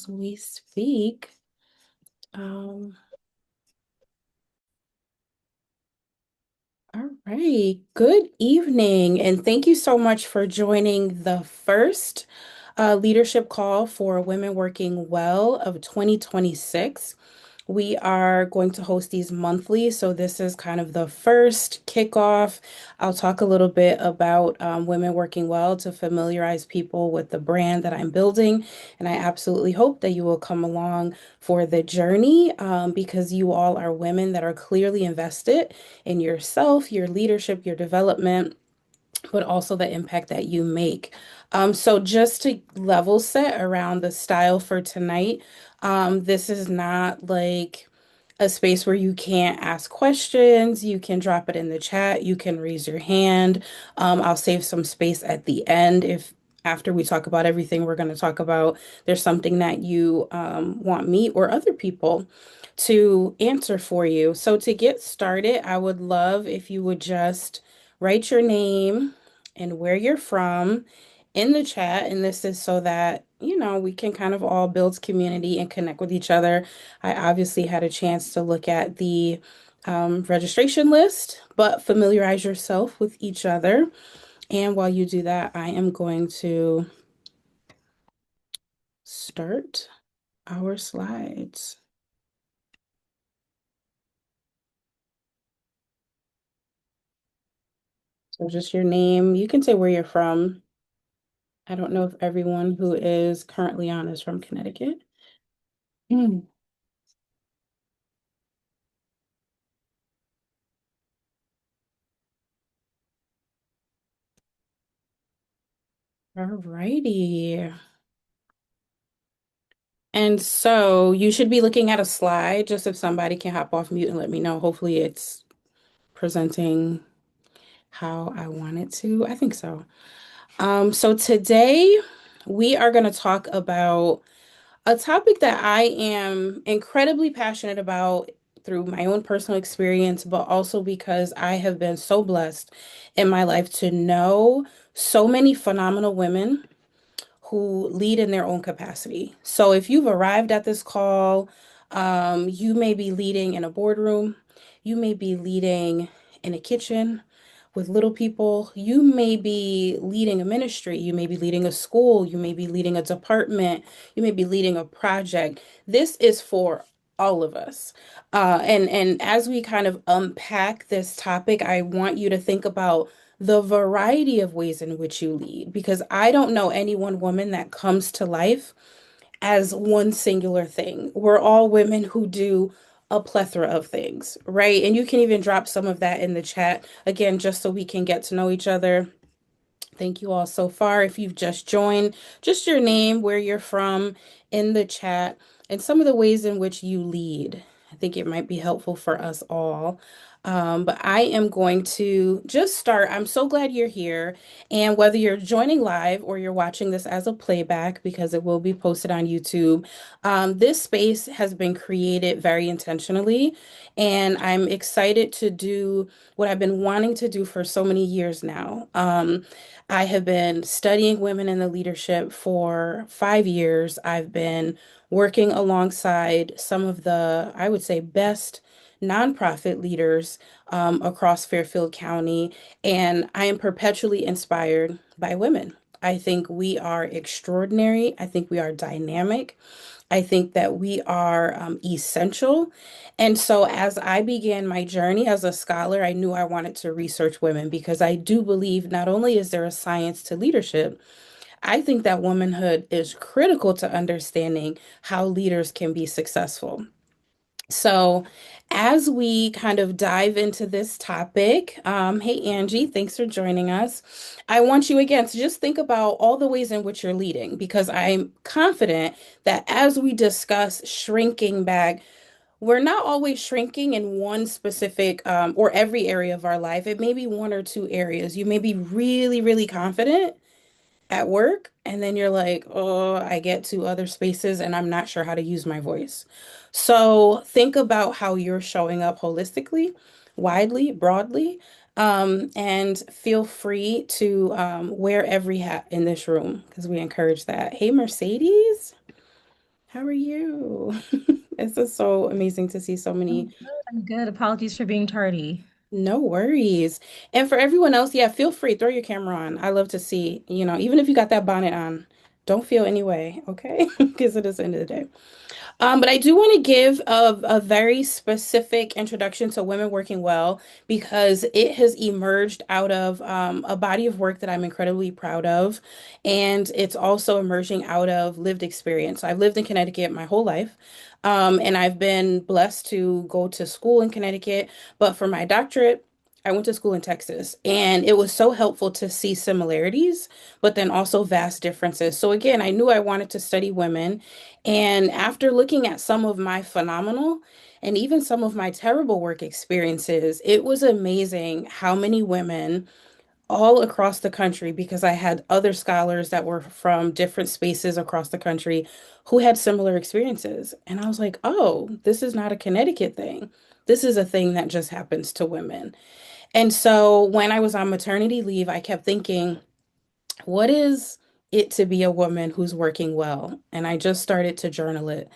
As we speak. Um, all right. Good evening, and thank you so much for joining the first leadership call for Women Working Well of 2026. We are going to host these monthly, so this is kind of the first kickoff. I'll talk a little bit about Women Working Well to familiarize people with the brand that I'm building, and I absolutely hope that you will come along for the journey because you all are women that are clearly invested in yourself, your leadership, your development, but also the impact that you make. So just to level set around the style for tonight, this is not like a space where you can't ask questions. You can drop it in the chat. You can raise your hand. I'll save some space at the end if after we talk about everything we're going to talk about, there's something that you want me or other people to answer for you. So to get started, I would love if you would just write your name and where you're from in the chat. And this is so that, we can kind of all build community and connect with each other. I obviously had a chance to look at the registration list, but familiarize yourself with each other. And while you do that, I am going to start our slides. So just your name. You can say where you're from. I don't know if everyone who is currently on is from Connecticut. Mm. All righty. And so you should be looking at a slide, just if somebody can hop off mute and let me know. Hopefully it's presenting how I want it to. I think so. So today we are going to talk about a topic that I am incredibly passionate about through my own personal experience, but also because I have been so blessed in my life to know so many phenomenal women who lead in their own capacity. So if you've arrived at this call, you may be leading in a boardroom, you may be leading in a kitchen with little people, you may be leading a ministry, you may be leading a school, you may be leading a department, you may be leading a project. This is for all of us. And as we kind of unpack this topic, I want you to think about the variety of ways in which you lead, because I don't know any one woman that comes to life as one singular thing. We're all women who do a plethora of things, right? And you can even drop some of that in the chat again, just so we can get to know each other. Thank you all so far. If you've just joined, just your name, where you're from in the chat, and some of the ways in which you lead. I think it might be helpful for us all. But I am going to just start. I'm so glad you're here. And whether you're joining live or you're watching this as a playback, because it will be posted on YouTube, this space has been created very intentionally. And I'm excited to do what I've been wanting to do for so many years now. I have been studying women in the leadership for 5 years. I've been working alongside some of the, I would say, best nonprofit leaders across Fairfield County, and I am perpetually inspired by women. I think we are extraordinary. I think we are dynamic. I think that we are essential. And so, as I began my journey as a scholar, I knew I wanted to research women because I do believe not only is there a science to leadership, I think that womanhood is critical to understanding how leaders can be successful. So, as we kind of dive into this topic, hey Angie, thanks for joining us. I want you again to just think about all the ways in which you're leading, because I'm confident that as we discuss shrinking back, we're not always shrinking in one specific or every area of our life. It may be one or two areas. You may be really, really confident at work, and then you're like, oh, I get to other spaces and I'm not sure how to use my voice. So think about how you're showing up holistically, widely, broadly, and feel free to wear every hat in this room because we encourage that. Hey, Mercedes. How are you? It's just so amazing to see so I'm many. good. I'm good. Apologies for being tardy. No worries. And for everyone else, yeah, feel free, throw your camera on. I love to see, even if you got that bonnet on, don't feel any way, okay? Because it is the end of the day. But I do want to give a very specific introduction to women working well because it has emerged out of a body of work that I'm incredibly proud of. And it's also emerging out of lived experience. So I've lived in Connecticut my whole life. And I've been blessed to go to school in Connecticut. But for my doctorate, I went to school in Texas, and it was so helpful to see similarities, but then also vast differences. So again, I knew I wanted to study women. And after looking at some of my phenomenal and even some of my terrible work experiences, it was amazing how many women all across the country, because I had other scholars that were from different spaces across the country who had similar experiences. And I was like, oh, this is not a Connecticut thing. This is a thing that just happens to women. And so when I was on maternity leave, I kept thinking, what is it to be a woman who's working well? And I just started to journal it.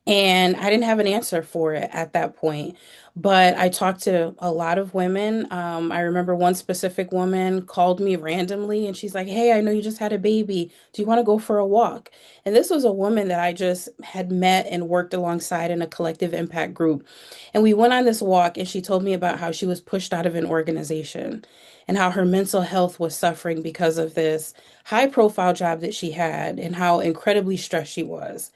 And I didn't have an answer for it at that point. But I talked to a lot of women. I remember one specific woman called me randomly and she's like, hey, I know you just had a baby. Do you want to go for a walk? And this was a woman that I just had met and worked alongside in a collective impact group. And we went on this walk and she told me about how she was pushed out of an organization and how her mental health was suffering because of this high profile job that she had and how incredibly stressed she was.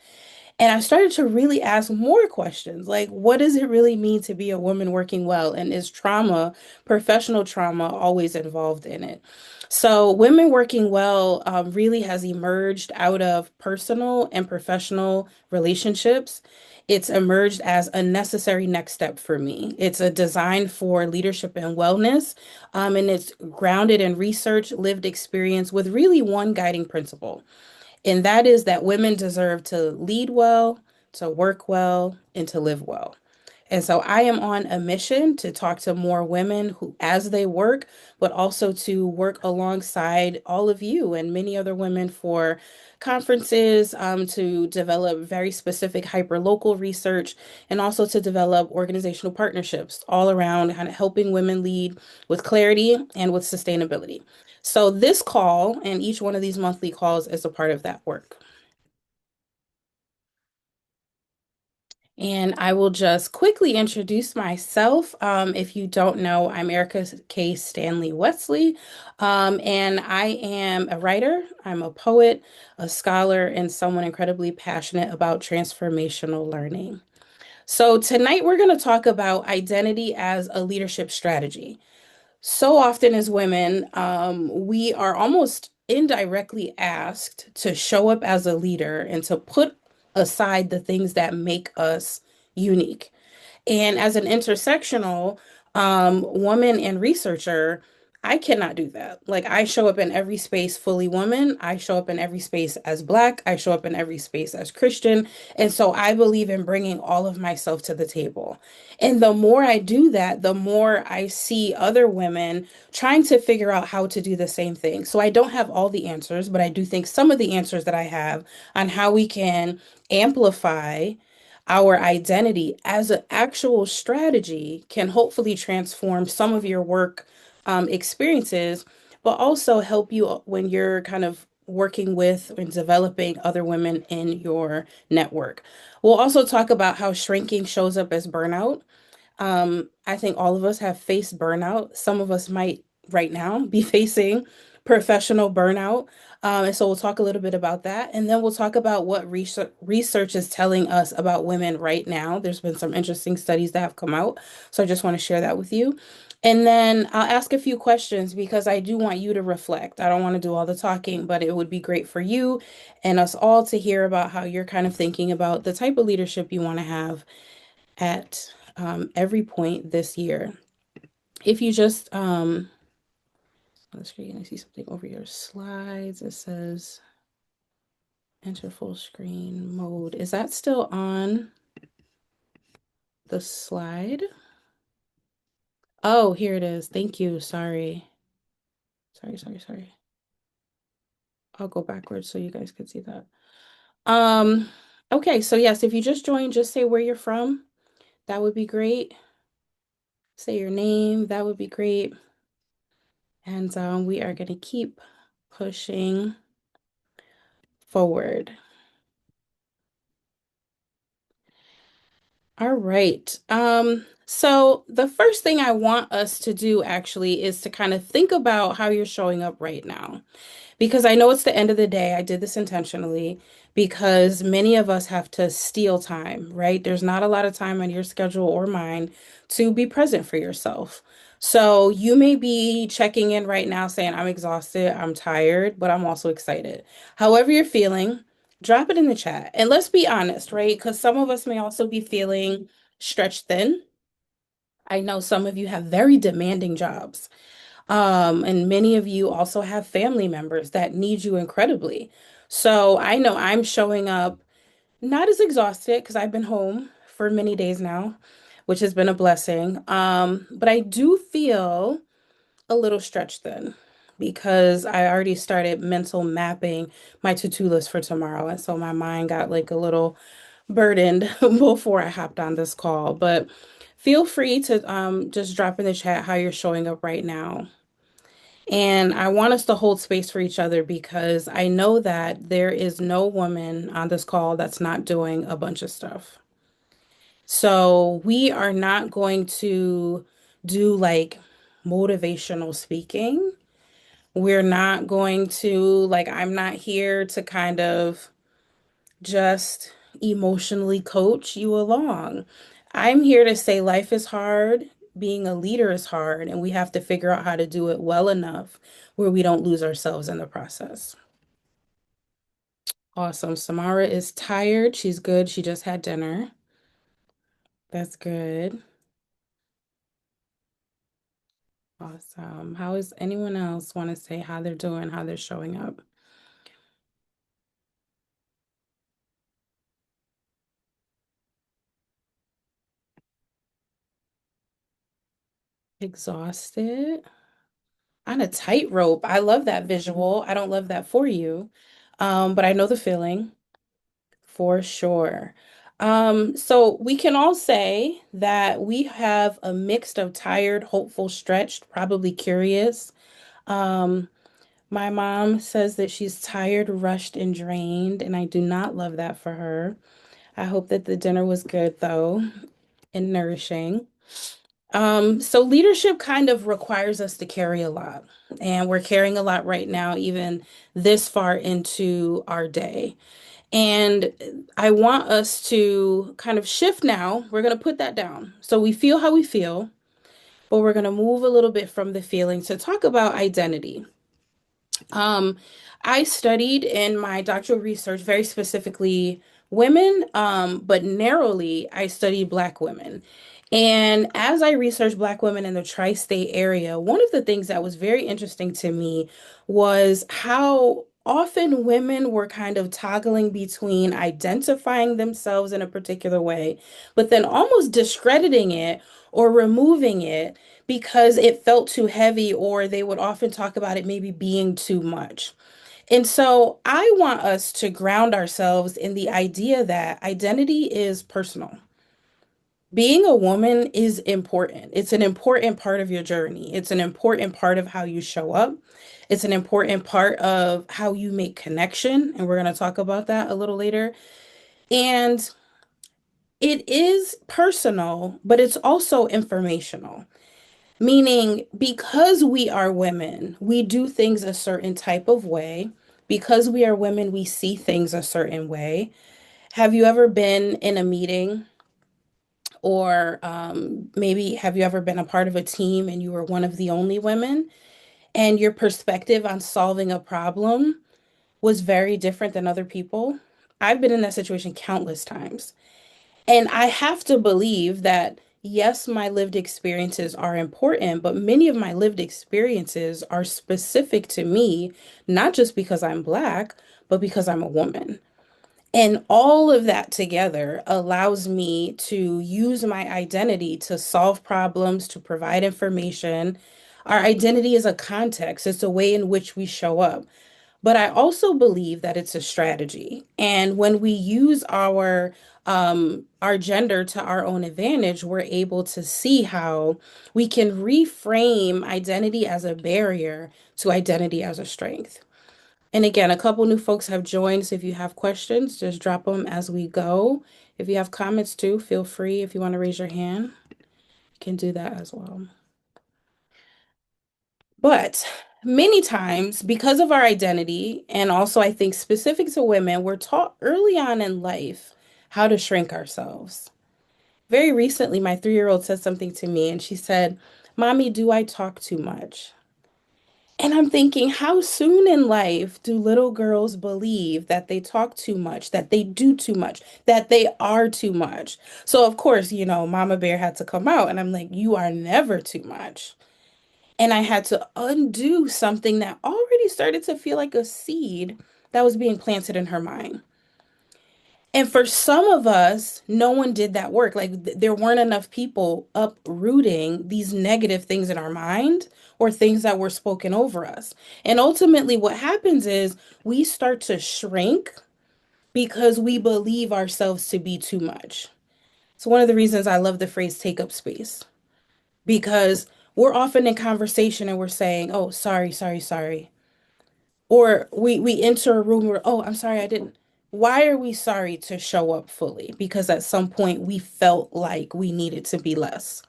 And I started to really ask more questions like, what does it really mean to be a woman working well? And is trauma, professional trauma, always involved in it? So, women working well really has emerged out of personal and professional relationships. It's emerged as a necessary next step for me. It's a design for leadership and wellness, and it's grounded in research, lived experience, with really one guiding principle. And that is that women deserve to lead well, to work well, and to live well. And so I am on a mission to talk to more women who, as they work, but also to work alongside all of you and many other women for conferences, to develop very specific hyper-local research, and also to develop organizational partnerships all around kind of helping women lead with clarity and with sustainability. So this call and each one of these monthly calls is a part of that work. And I will just quickly introduce myself. If you don't know, I'm Erica K. Stanley Wesley, and I am a writer, I'm a poet, a scholar, and someone incredibly passionate about transformational learning. So tonight we're going to talk about identity as a leadership strategy. So often as women, we are almost indirectly asked to show up as a leader and to put aside the things that make us unique. And as an intersectional woman and researcher, I cannot do that. Like, I show up in every space fully woman. I show up in every space as Black. I show up in every space as Christian. And so I believe in bringing all of myself to the table. And the more I do that, the more I see other women trying to figure out how to do the same thing. So I don't have all the answers, but I do think some of the answers that I have on how we can amplify our identity as an actual strategy can hopefully transform some of your work experiences, but also help you when you're kind of working with and developing other women in your network. We'll also talk about how shrinking shows up as burnout. I think all of us have faced burnout. Some of us might right now be facing professional burnout. And so we'll talk a little bit about that. And then we'll talk about what research is telling us about women right now. There's been some interesting studies that have come out. So I just want to share that with you. And then I'll ask a few questions because I do want you to reflect. I don't want to do all the talking, but it would be great for you and us all to hear about how you're kind of thinking about the type of leadership you want to have at every point this year. If you just on the screen, I see something over your slides. It says enter full screen mode. Is that still on the slide? Oh, here it is. Thank you. Sorry. Sorry. I'll go backwards so you guys can see that. Um, Okay, so yes, if you just joined, just say where you're from. That would be great. Say your name. That would be great. And we are going to keep pushing forward. All right. So the first thing I want us to do actually is to kind of think about how you're showing up right now. Because I know it's the end of the day. I did this intentionally because many of us have to steal time, right? There's not a lot of time on your schedule or mine to be present for yourself. So you may be checking in right now saying, I'm exhausted, I'm tired, but I'm also excited. However you're feeling, drop it in the chat. And let's be honest, right? Because some of us may also be feeling stretched thin. I know some of you have very demanding jobs. And many of you also have family members that need you incredibly. So I know I'm showing up not as exhausted because I've been home for many days now, which has been a blessing. But I do feel a little stretched thin because I already started mental mapping my to-do list for tomorrow. And so my mind got like a little burdened before I hopped on this call. But feel free to just drop in the chat how you're showing up right now. And I want us to hold space for each other because I know that there is no woman on this call that's not doing a bunch of stuff. So we are not going to do like motivational speaking. We're not going to, like, I'm not here to kind of just emotionally coach you along. I'm here to say life is hard, being a leader is hard, and we have to figure out how to do it well enough where we don't lose ourselves in the process. Awesome. Samara is tired. She's good. She just had dinner. That's good. Awesome. How is anyone else want to say how they're doing, how they're showing up? Exhausted. On a tightrope. I love that visual. I don't love that for you. But I know the feeling. For sure. So we can all say that we have a mix of tired, hopeful, stretched, probably curious. Um, my mom says that she's tired, rushed, and drained, and I do not love that for her. I hope that the dinner was good though and nourishing. So leadership kind of requires us to carry a lot, and we're carrying a lot right now, even this far into our day. And I want us to kind of shift now. We're going to put that down. So we feel how we feel, but we're going to move a little bit from the feeling to talk about identity. Um, I studied in my doctoral research very specifically women, but narrowly, I studied Black women. And as I researched Black women in the tri-state area, one of the things that was very interesting to me was how often women were kind of toggling between identifying themselves in a particular way, but then almost discrediting it or removing it because it felt too heavy, or they would often talk about it maybe being too much. And so I want us to ground ourselves in the idea that identity is personal. Being a woman is important. It's an important part of your journey. It's an important part of how you show up. It's an important part of how you make connection. And we're going to talk about that a little later. And it is personal, but it's also informational. Meaning, because we are women, we do things a certain type of way. Because we are women, we see things a certain way. Have you ever been in a meeting, or maybe have you ever been a part of a team and you were one of the only women, and your perspective on solving a problem was very different than other people? I've been in that situation countless times. And I have to believe that, yes, my lived experiences are important, but many of my lived experiences are specific to me, not just because I'm Black, but because I'm a woman. And all of that together allows me to use my identity to solve problems, to provide information. Our identity is a context, it's a way in which we show up. But I also believe that it's a strategy. And when we use our gender to our own advantage, we're able to see how we can reframe identity as a barrier to identity as a strength. And again, a couple new folks have joined, so if you have questions, just drop them as we go. If you have comments too, feel free. If you want to raise your hand, you can do that as well. But many times, because of our identity, and also I think specific to women, we're taught early on in life how to shrink ourselves. Very recently, my 3-year-old said something to me, and she said, "Mommy, do I talk too much?" And I'm thinking, how soon in life do little girls believe that they talk too much, that they do too much, that they are too much? So, of course, Mama Bear had to come out, and I'm like, you are never too much. And I had to undo something that already started to feel like a seed that was being planted in her mind. And for some of us, no one did that work. Like there weren't enough people uprooting these negative things in our mind or things that were spoken over us. And ultimately, what happens is we start to shrink because we believe ourselves to be too much. It's one of the reasons I love the phrase take up space because we're often in conversation and we're saying, "Oh, sorry, sorry, sorry." Or we enter a room where, "Oh, I'm sorry, I didn't." Why are we sorry to show up fully? Because at some point we felt like we needed to be less.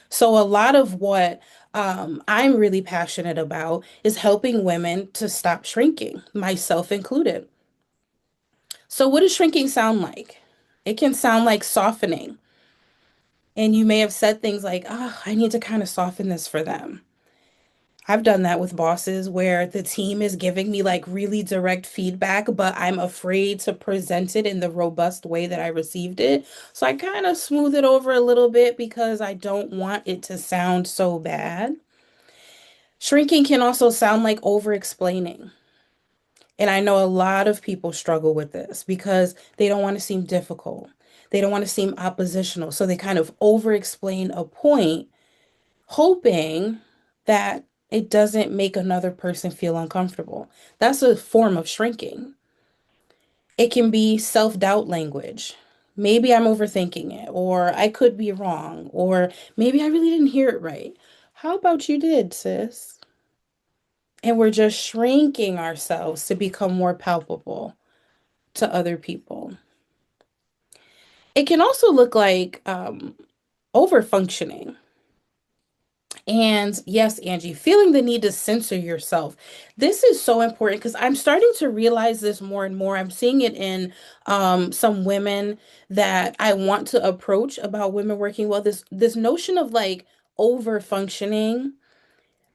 So a lot of what I'm really passionate about is helping women to stop shrinking, myself included. So what does shrinking sound like? It can sound like softening. And you may have said things like, "Oh, I need to kind of soften this for them." I've done that with bosses where the team is giving me like really direct feedback, but I'm afraid to present it in the robust way that I received it. So I kind of smooth it over a little bit because I don't want it to sound so bad. Shrinking can also sound like over explaining. And I know a lot of people struggle with this because they don't want to seem difficult. They don't want to seem oppositional. So they kind of over explain a point hoping that it doesn't make another person feel uncomfortable. That's a form of shrinking. It can be self-doubt language. Maybe I'm overthinking it, or I could be wrong, or maybe I really didn't hear it right. How about you did, sis? And we're just shrinking ourselves to become more palpable to other people. It can also look like over functioning. And yes, Angie, feeling the need to censor yourself. This is so important because I'm starting to realize this more and more. I'm seeing it in some women that I want to approach about women working well. This notion of like over functioning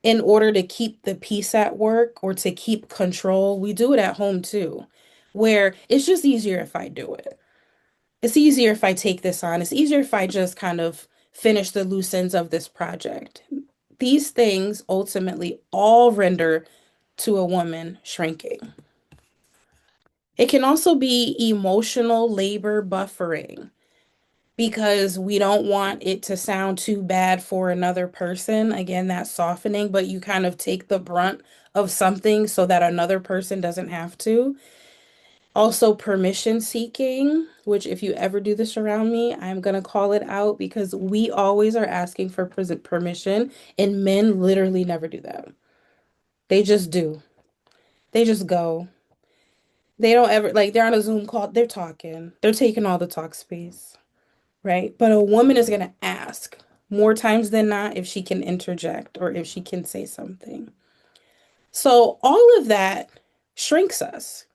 in order to keep the peace at work or to keep control. We do it at home too, where it's just easier if I do it. It's easier if I take this on. It's easier if I just kind of finish the loose ends of this project. These things ultimately all render to a woman shrinking. It can also be emotional labor buffering because we don't want it to sound too bad for another person. Again, that's softening, but you kind of take the brunt of something so that another person doesn't have to. Also, permission seeking, which if you ever do this around me, I'm going to call it out because we always are asking for permission, and men literally never do that. They just do. They just go. They don't ever, like, they're on a Zoom call, they're talking, they're taking all the talk space, right? But a woman is going to ask more times than not if she can interject or if she can say something. So, all of that shrinks us,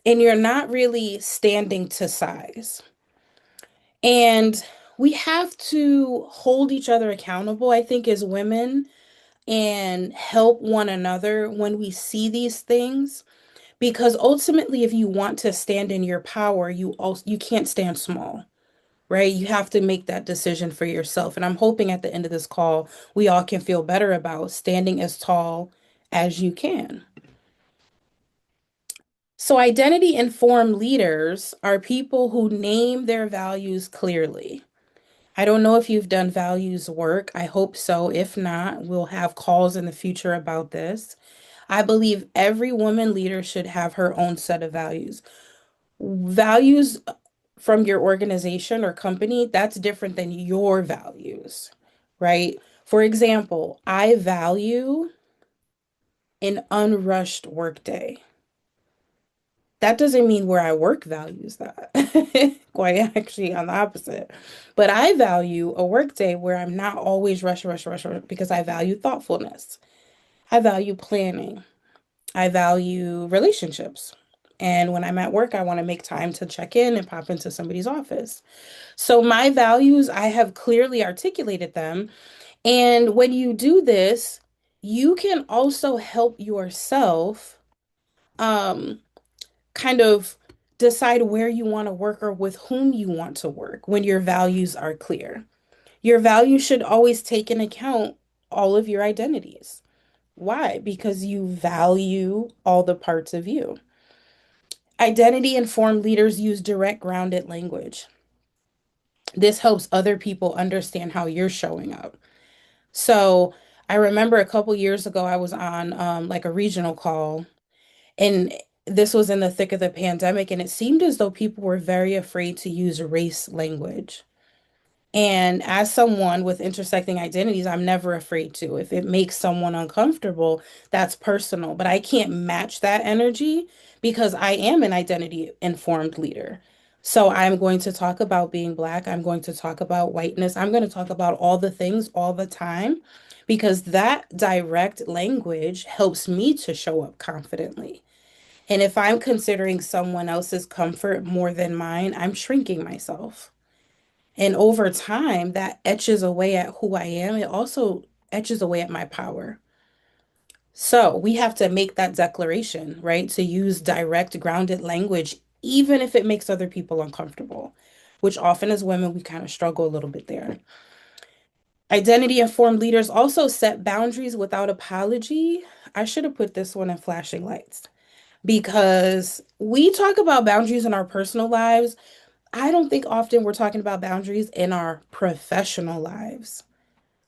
and you're not really standing to size. And we have to hold each other accountable, I think, as women and help one another when we see these things. Because ultimately, if you want to stand in your power, you can't stand small, right? You have to make that decision for yourself. And I'm hoping at the end of this call, we all can feel better about standing as tall as you can. So identity informed leaders are people who name their values clearly. I don't know if you've done values work. I hope so. If not, we'll have calls in the future about this. I believe every woman leader should have her own set of values. Values from your organization or company, that's different than your values, right? For example, I value an unrushed workday. That doesn't mean where I work values that. Quite actually on the opposite. But I value a workday where I'm not always rush, rush, rush, rush because I value thoughtfulness. I value planning. I value relationships. And when I'm at work, I want to make time to check in and pop into somebody's office. So my values, I have clearly articulated them. And when you do this, you can also help yourself um, kind of decide where you want to work or with whom you want to work when your values are clear. Your values should always take into account all of your identities. Why? Because you value all the parts of you. Identity informed leaders use direct, grounded language. This helps other people understand how you're showing up. So I remember a couple years ago, I was on like a regional call, and this was in the thick of the pandemic, and it seemed as though people were very afraid to use race language. And as someone with intersecting identities, I'm never afraid to. If it makes someone uncomfortable, that's personal. But I can't match that energy because I am an identity informed leader. So I'm going to talk about being Black. I'm going to talk about whiteness. I'm going to talk about all the things all the time because that direct language helps me to show up confidently. And if I'm considering someone else's comfort more than mine, I'm shrinking myself. And over time, that etches away at who I am. It also etches away at my power. So we have to make that declaration, right? To use direct, grounded language, even if it makes other people uncomfortable, which often as women, we kind of struggle a little bit there. Identity informed leaders also set boundaries without apology. I should have put this one in flashing lights because we talk about boundaries in our personal lives. I don't think often we're talking about boundaries in our professional lives.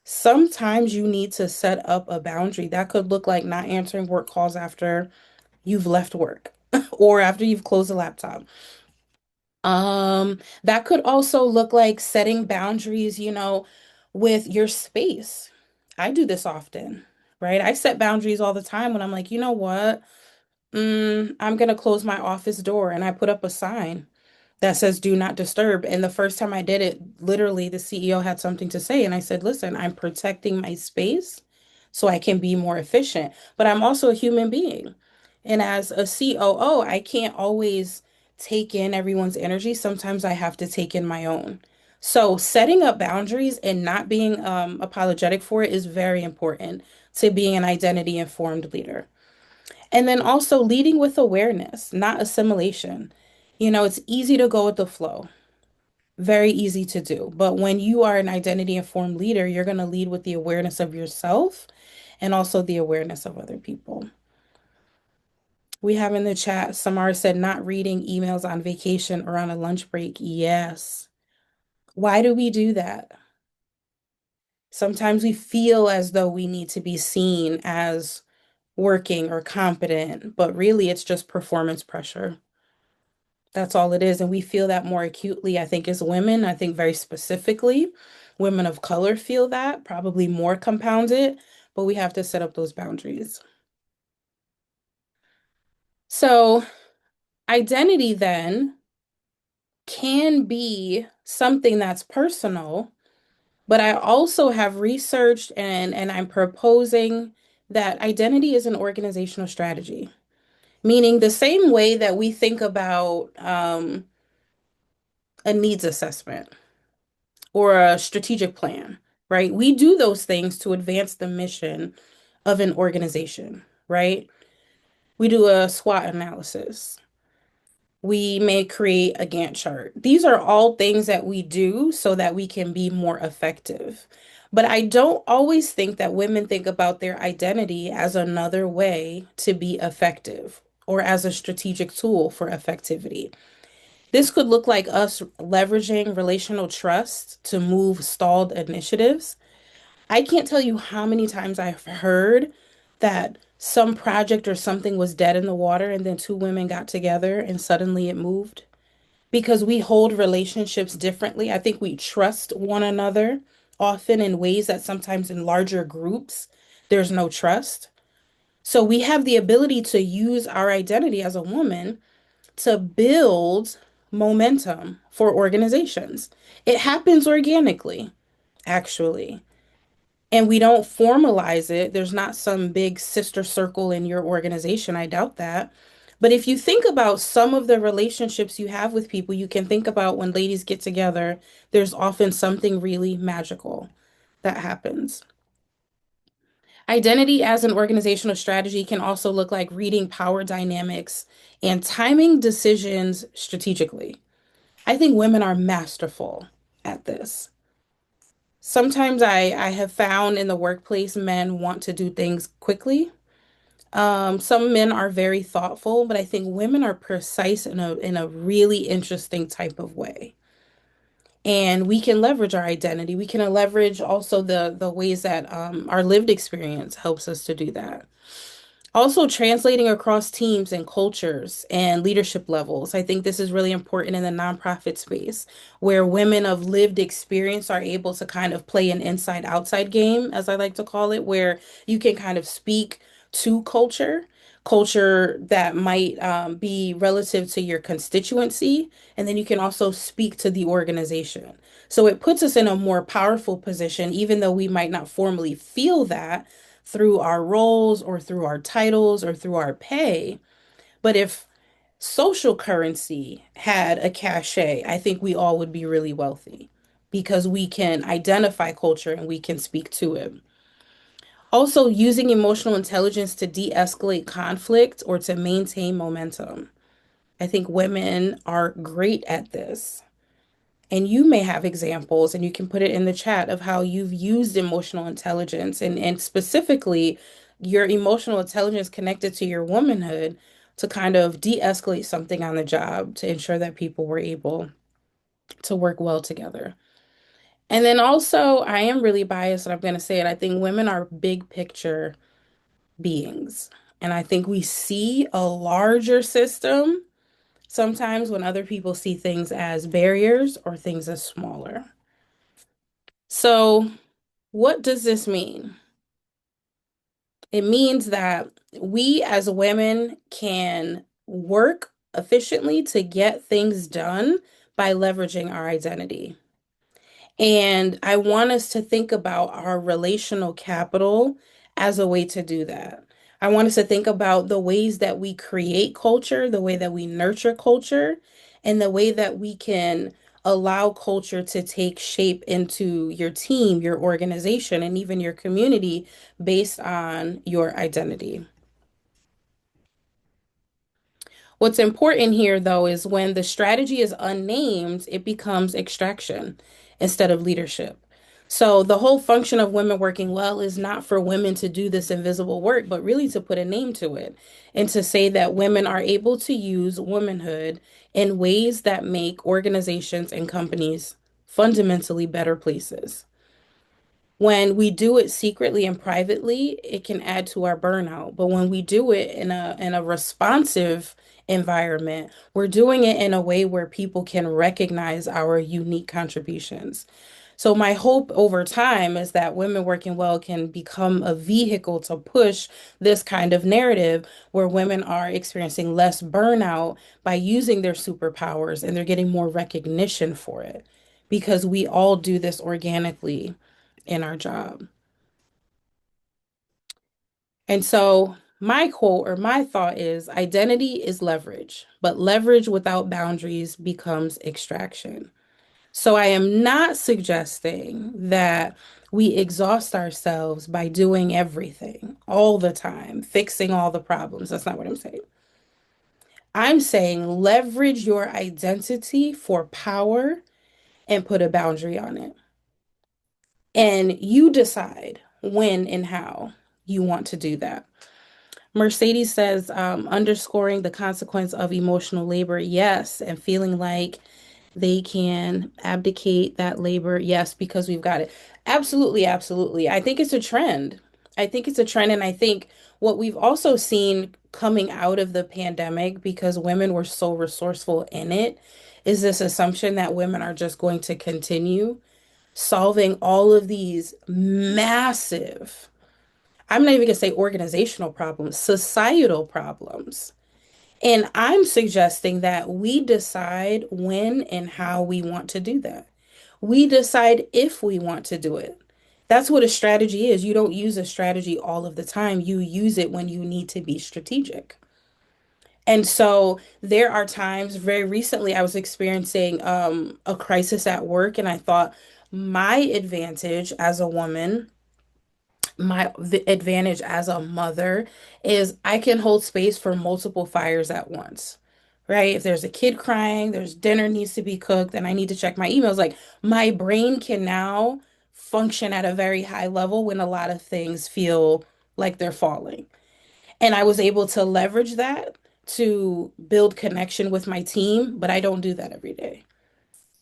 Sometimes you need to set up a boundary. That could look like not answering work calls after you've left work or after you've closed the laptop. That could also look like setting boundaries, with your space. I do this often, right? I set boundaries all the time when I'm like, you know what? I'm gonna close my office door and I put up a sign that says do not disturb. And the first time I did it, literally the CEO had something to say. And I said, listen, I'm protecting my space so I can be more efficient. But I'm also a human being. And as a COO, I can't always take in everyone's energy. Sometimes I have to take in my own. So setting up boundaries and not being apologetic for it is very important to being an identity informed leader. And then also leading with awareness, not assimilation. It's easy to go with the flow, very easy to do. But when you are an identity informed leader, you're going to lead with the awareness of yourself and also the awareness of other people. We have in the chat, Samara said, not reading emails on vacation or on a lunch break. Yes. Why do we do that? Sometimes we feel as though we need to be seen as working or competent, but really it's just performance pressure. That's all it is. And we feel that more acutely, I think, as women. I think very specifically, women of color feel that, probably more compounded, but we have to set up those boundaries. So, identity then can be something that's personal, but I also have researched and I'm proposing that identity is an organizational strategy, meaning the same way that we think about a needs assessment or a strategic plan, right? We do those things to advance the mission of an organization, right? We do a SWOT analysis. We may create a Gantt chart. These are all things that we do so that we can be more effective. But I don't always think that women think about their identity as another way to be effective or as a strategic tool for effectivity. This could look like us leveraging relational trust to move stalled initiatives. I can't tell you how many times I've heard that some project or something was dead in the water and then two women got together and suddenly it moved? Because we hold relationships differently. I think we trust one another often in ways that sometimes in larger groups, there's no trust. So we have the ability to use our identity as a woman to build momentum for organizations. It happens organically, actually. And we don't formalize it. There's not some big sister circle in your organization. I doubt that. But if you think about some of the relationships you have with people, you can think about when ladies get together, there's often something really magical that happens. Identity as an organizational strategy can also look like reading power dynamics and timing decisions strategically. I think women are masterful at this. Sometimes I have found in the workplace men want to do things quickly. Some men are very thoughtful, but I think women are precise in a really interesting type of way. And we can leverage our identity. We can leverage also the ways that our lived experience helps us to do that. Also, translating across teams and cultures and leadership levels. I think this is really important in the nonprofit space, where women of lived experience are able to kind of play an inside outside game, as I like to call it, where you can kind of speak to culture that might be relative to your constituency, and then you can also speak to the organization. So it puts us in a more powerful position, even though we might not formally feel that through our roles or through our titles or through our pay. But if social currency had a cachet, I think we all would be really wealthy because we can identify culture and we can speak to it. Also, using emotional intelligence to de escalate conflict or to maintain momentum. I think women are great at this. And you may have examples, and you can put it in the chat of how you've used emotional intelligence and specifically your emotional intelligence connected to your womanhood to kind of de-escalate something on the job to ensure that people were able to work well together. And then also, I am really biased, and I'm going to say it. I think women are big picture beings. And I think we see a larger system sometimes when other people see things as barriers or things as smaller. So, what does this mean? It means that we as women can work efficiently to get things done by leveraging our identity. And I want us to think about our relational capital as a way to do that. I want us to think about the ways that we create culture, the way that we nurture culture, and the way that we can allow culture to take shape into your team, your organization, and even your community based on your identity. What's important here, though, is when the strategy is unnamed, it becomes extraction instead of leadership. So, the whole function of women working well is not for women to do this invisible work, but really to put a name to it and to say that women are able to use womanhood in ways that make organizations and companies fundamentally better places. When we do it secretly and privately, it can add to our burnout. But when we do it in a responsive environment, we're doing it in a way where people can recognize our unique contributions. So my hope over time is that women working well can become a vehicle to push this kind of narrative where women are experiencing less burnout by using their superpowers and they're getting more recognition for it because we all do this organically in our job. And so my quote or my thought is identity is leverage, but leverage without boundaries becomes extraction. So I am not suggesting that we exhaust ourselves by doing everything all the time, fixing all the problems. That's not what I'm saying. I'm saying leverage your identity for power and put a boundary on it. And you decide when and how you want to do that. Mercedes says, underscoring the consequence of emotional labor, yes, and feeling like they can abdicate that labor, yes, because we've got it. Absolutely, absolutely. I think it's a trend. I think it's a trend, and I think what we've also seen coming out of the pandemic, because women were so resourceful in it, is this assumption that women are just going to continue solving all of these massive, I'm not even gonna say organizational problems, societal problems. And I'm suggesting that we decide when and how we want to do that. We decide if we want to do it. That's what a strategy is. You don't use a strategy all of the time. You use it when you need to be strategic. And so there are times, very recently, I was experiencing a crisis at work, and I thought my advantage as a woman, my advantage as a mother is I can hold space for multiple fires at once. Right? If there's a kid crying, there's dinner needs to be cooked, and I need to check my emails. Like my brain can now function at a very high level when a lot of things feel like they're falling. And I was able to leverage that to build connection with my team, but I don't do that every day.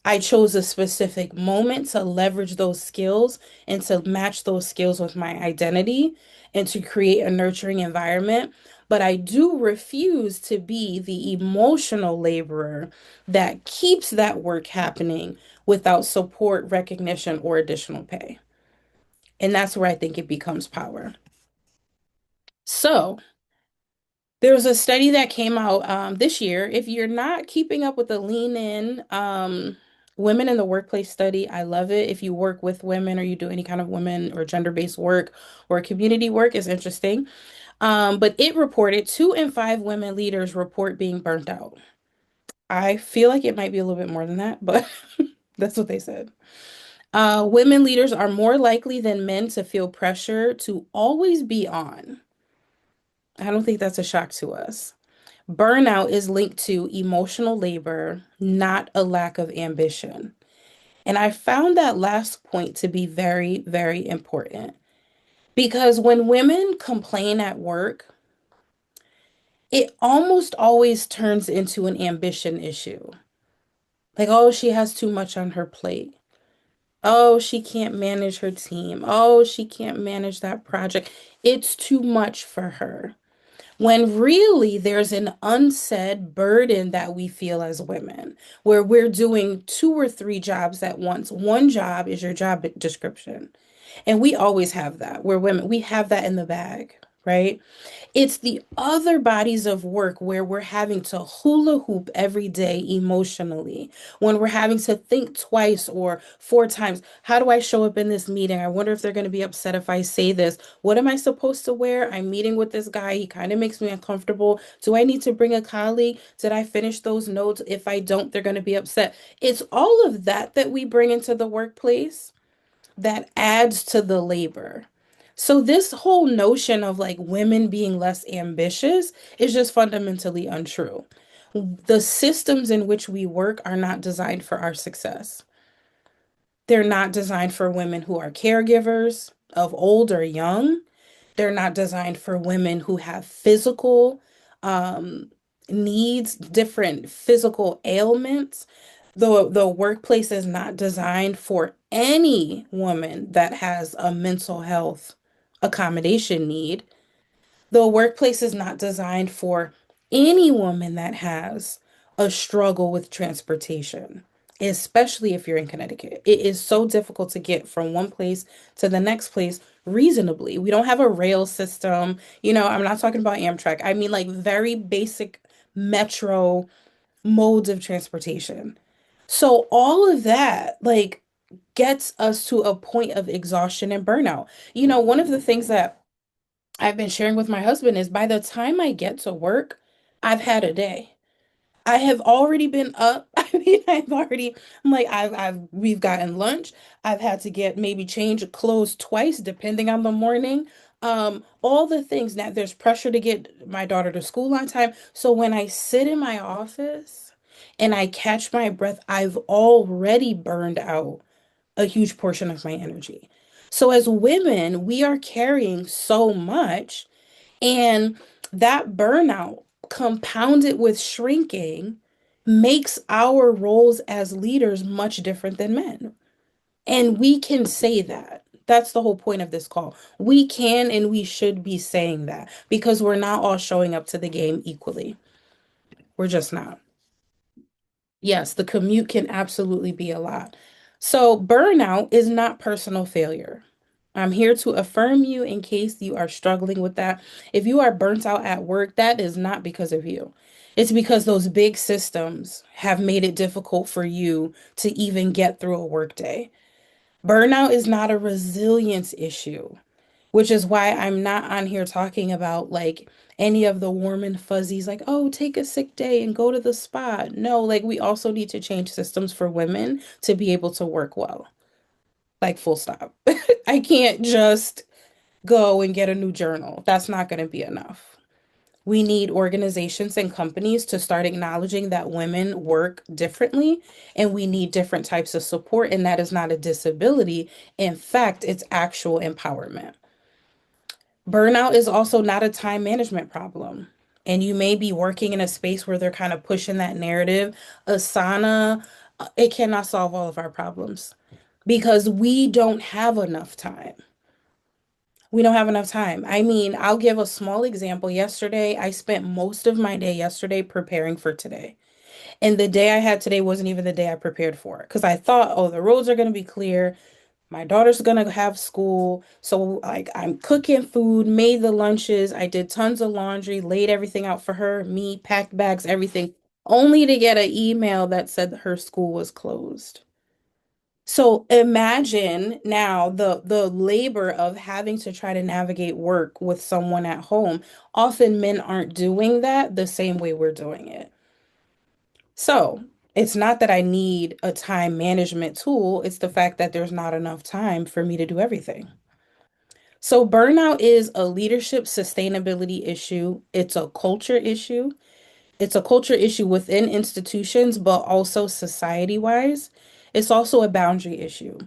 I chose a specific moment to leverage those skills and to match those skills with my identity and to create a nurturing environment. But I do refuse to be the emotional laborer that keeps that work happening without support, recognition, or additional pay. And that's where I think it becomes power. So, there was a study that came out this year. If you're not keeping up with the Lean In Women in the Workplace study, I love it. If you work with women or you do any kind of women or gender-based work or community work, it's interesting. But it reported 2 in 5 women leaders report being burnt out. I feel like it might be a little bit more than that, but that's what they said. Women leaders are more likely than men to feel pressure to always be on. I don't think that's a shock to us. Burnout is linked to emotional labor, not a lack of ambition. And I found that last point to be very, very important because when women complain at work, it almost always turns into an ambition issue. Like, oh, she has too much on her plate. Oh, she can't manage her team. Oh, she can't manage that project. It's too much for her. When really there's an unsaid burden that we feel as women, where we're doing 2 or 3 jobs at once. One job is your job description. And we always have that. We're women, we have that in the bag, right? It's the other bodies of work where we're having to hula hoop every day emotionally, when we're having to think twice or 4 times. How do I show up in this meeting? I wonder if they're going to be upset if I say this. What am I supposed to wear? I'm meeting with this guy. He kind of makes me uncomfortable. Do I need to bring a colleague? Did I finish those notes? If I don't, they're going to be upset. It's all of that that we bring into the workplace that adds to the labor. So this whole notion of like women being less ambitious is just fundamentally untrue. The systems in which we work are not designed for our success. They're not designed for women who are caregivers of old or young. They're not designed for women who have physical um, needs, different physical ailments. The workplace is not designed for any woman that has a mental health accommodation need. The workplace is not designed for any woman that has a struggle with transportation, especially if you're in Connecticut. It is so difficult to get from one place to the next place reasonably. We don't have a rail system. I'm not talking about Amtrak. I mean, like very basic metro modes of transportation. So all of that, like, gets us to a point of exhaustion and burnout. One of the things that I've been sharing with my husband is by the time I get to work, I've had a day. I have already been up. I mean, I'm like, we've gotten lunch. I've had to get maybe change clothes twice, depending on the morning. All the things now, there's pressure to get my daughter to school on time. So when I sit in my office and I catch my breath, I've already burned out a huge portion of my energy. So as women, we are carrying so much, and that burnout compounded with shrinking makes our roles as leaders much different than men. And we can say that. That's the whole point of this call. We can and we should be saying that because we're not all showing up to the game equally. We're just not. Yes, the commute can absolutely be a lot. So, burnout is not personal failure. I'm here to affirm you in case you are struggling with that. If you are burnt out at work, that is not because of you. It's because those big systems have made it difficult for you to even get through a workday. Burnout is not a resilience issue, which is why I'm not on here talking about like any of the warm and fuzzies, like, oh, take a sick day and go to the spa. No, like, we also need to change systems for women to be able to work well, like, full stop. I can't just go and get a new journal. That's not going to be enough. We need organizations and companies to start acknowledging that women work differently and we need different types of support. And that is not a disability. In fact, it's actual empowerment. Burnout is also not a time management problem. And you may be working in a space where they're kind of pushing that narrative. Asana, it cannot solve all of our problems because we don't have enough time. We don't have enough time. I mean, I'll give a small example. Yesterday, I spent most of my day yesterday preparing for today. And the day I had today wasn't even the day I prepared for because I thought, oh, the roads are going to be clear. My daughter's gonna have school. So like I'm cooking food, made the lunches, I did tons of laundry, laid everything out for her, me, packed bags, everything, only to get an email that said her school was closed. So imagine now the labor of having to try to navigate work with someone at home. Often men aren't doing that the same way we're doing it. So it's not that I need a time management tool, it's the fact that there's not enough time for me to do everything. So burnout is a leadership sustainability issue, it's a culture issue. It's a culture issue within institutions, but also society-wise. It's also a boundary issue.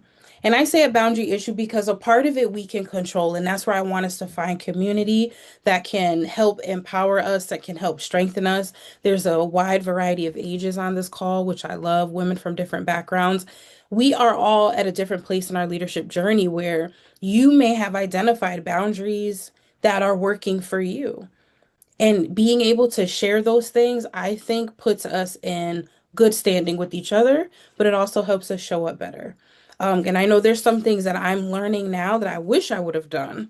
And I say a boundary issue because a part of it we can control, and that's where I want us to find community that can help empower us, that can help strengthen us. There's a wide variety of ages on this call, which I love, women from different backgrounds. We are all at a different place in our leadership journey where you may have identified boundaries that are working for you. And being able to share those things, I think, puts us in good standing with each other, but it also helps us show up better. And I know there's some things that I'm learning now that I wish I would have done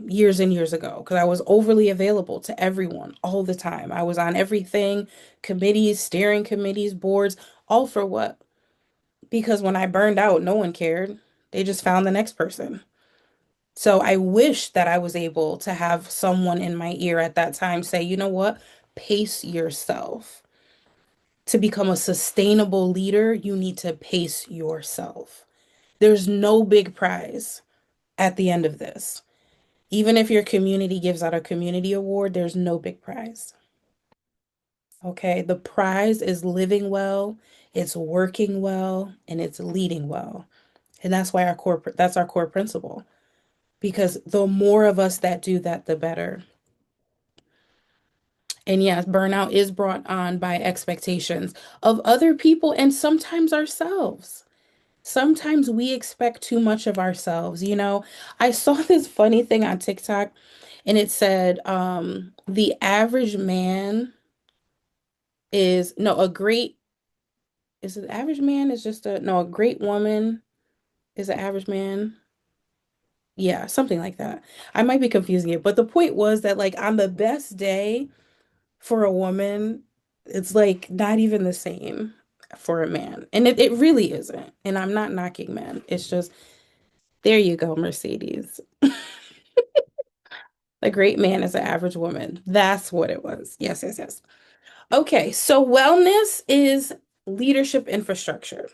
years and years ago because I was overly available to everyone all the time. I was on everything, committees, steering committees, boards, all for what? Because when I burned out, no one cared. They just found the next person. So I wish that I was able to have someone in my ear at that time say, you know what? Pace yourself. To become a sustainable leader, you need to pace yourself. There's no big prize at the end of this. Even if your community gives out a community award, there's no big prize. Okay? The prize is living well, it's working well, and it's leading well. And that's our core principle. Because the more of us that do that, the better. And yes, burnout is brought on by expectations of other people and sometimes ourselves. Sometimes we expect too much of ourselves. I saw this funny thing on TikTok and it said, the average man is, no, a great, is it average man is just no, a great woman is an average man. Yeah, something like that. I might be confusing it, but the point was that like on the best day, for a woman, it's like not even the same for a man. And it really isn't. And I'm not knocking men. It's just, there you go, Mercedes. A great man is an average woman. That's what it was. Yes, yes, yes. Okay, so wellness is leadership infrastructure.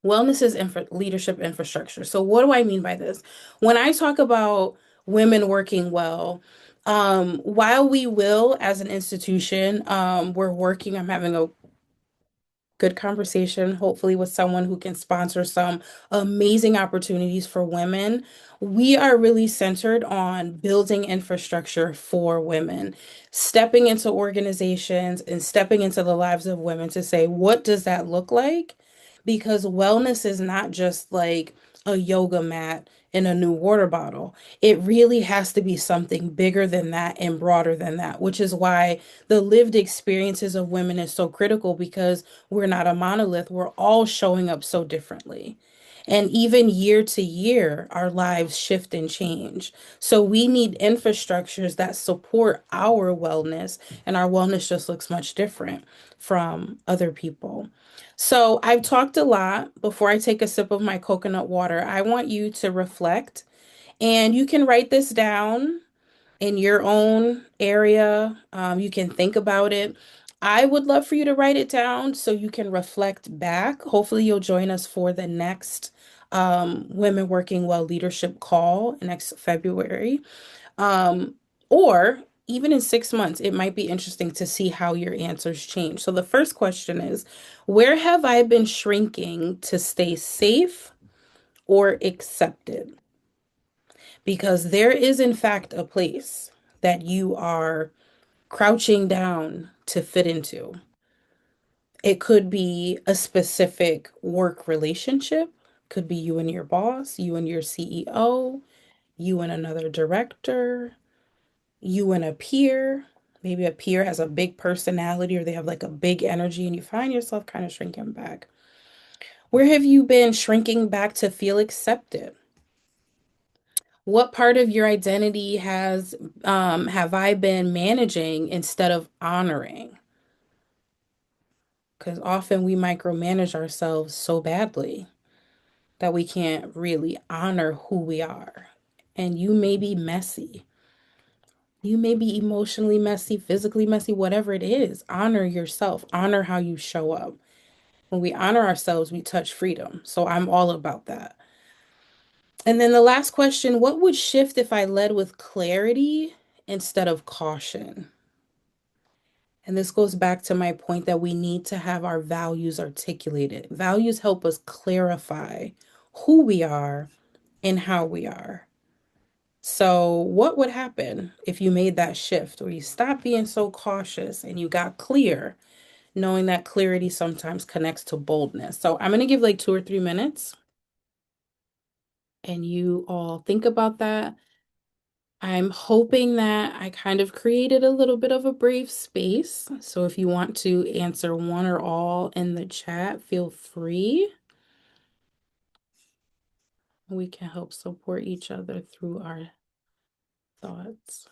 Wellness is leadership infrastructure. So what do I mean by this? When I talk about women working well, while we will, as an institution, we're working, I'm having a good conversation, hopefully with someone who can sponsor some amazing opportunities for women. We are really centered on building infrastructure for women, stepping into organizations and stepping into the lives of women to say, what does that look like? because wellness is not just like a yoga mat and a new water bottle. It really has to be something bigger than that and broader than that, which is why the lived experiences of women is so critical because we're not a monolith. We're all showing up so differently. And even year to year, our lives shift and change. So we need infrastructures that support our wellness, and our wellness just looks much different from other people. So I've talked a lot. Before I take a sip of my coconut water, I want you to reflect, and you can write this down in your own area. You can think about it. I would love for you to write it down so you can reflect back. Hopefully, you'll join us for the next Women Working Well leadership call next February. Um, or even in 6 months, it might be interesting to see how your answers change. So, the first question is, where have I been shrinking to stay safe or accepted? Because there is, in fact, a place that you are crouching down to fit into. It could be a specific work relationship, could be you and your boss, you and your CEO, you and another director, you and a peer. Maybe a peer has a big personality or they have like a big energy and you find yourself kind of shrinking back. Where have you been shrinking back to feel accepted? What part of your identity has have I been managing instead of honoring? Because often we micromanage ourselves so badly that we can't really honor who we are. And you may be messy. You may be emotionally messy, physically messy, whatever it is. Honor yourself, honor how you show up. When we honor ourselves, we touch freedom. So I'm all about that. And then the last question, what would shift if I led with clarity instead of caution? And this goes back to my point that we need to have our values articulated. Values help us clarify who we are and how we are. So, what would happen if you made that shift or you stopped being so cautious and you got clear, knowing that clarity sometimes connects to boldness? So, I'm going to give like 2 or 3 minutes and you all think about that. I'm hoping that I kind of created a little bit of a brave space. So if you want to answer one or all in the chat, feel free. We can help support each other through our thoughts.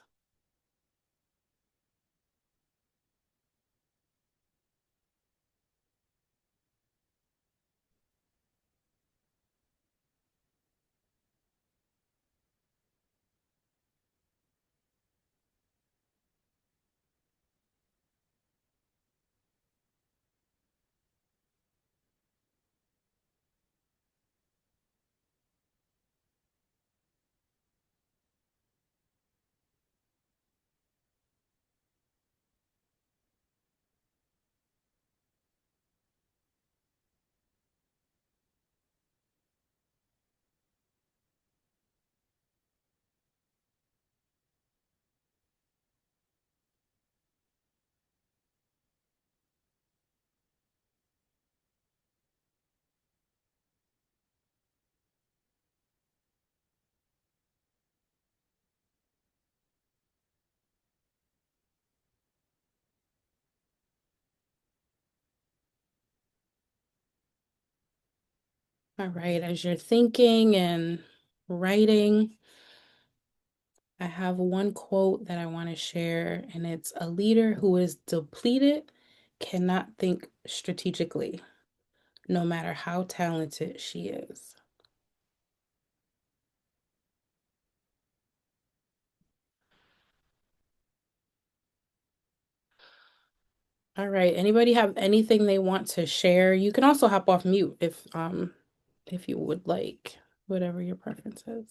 All right, as you're thinking and writing, I have one quote that I want to share, and it's a leader who is depleted cannot think strategically, no matter how talented she is. All right. Anybody have anything they want to share? You can also hop off mute if you would like, whatever your preference is.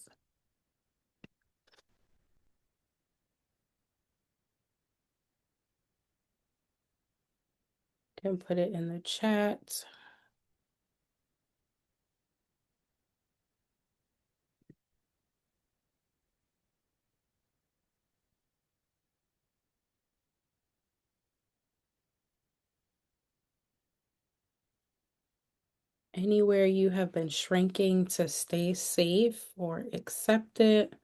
Can put it in the chat. Anywhere you have been shrinking to stay safe or accepted?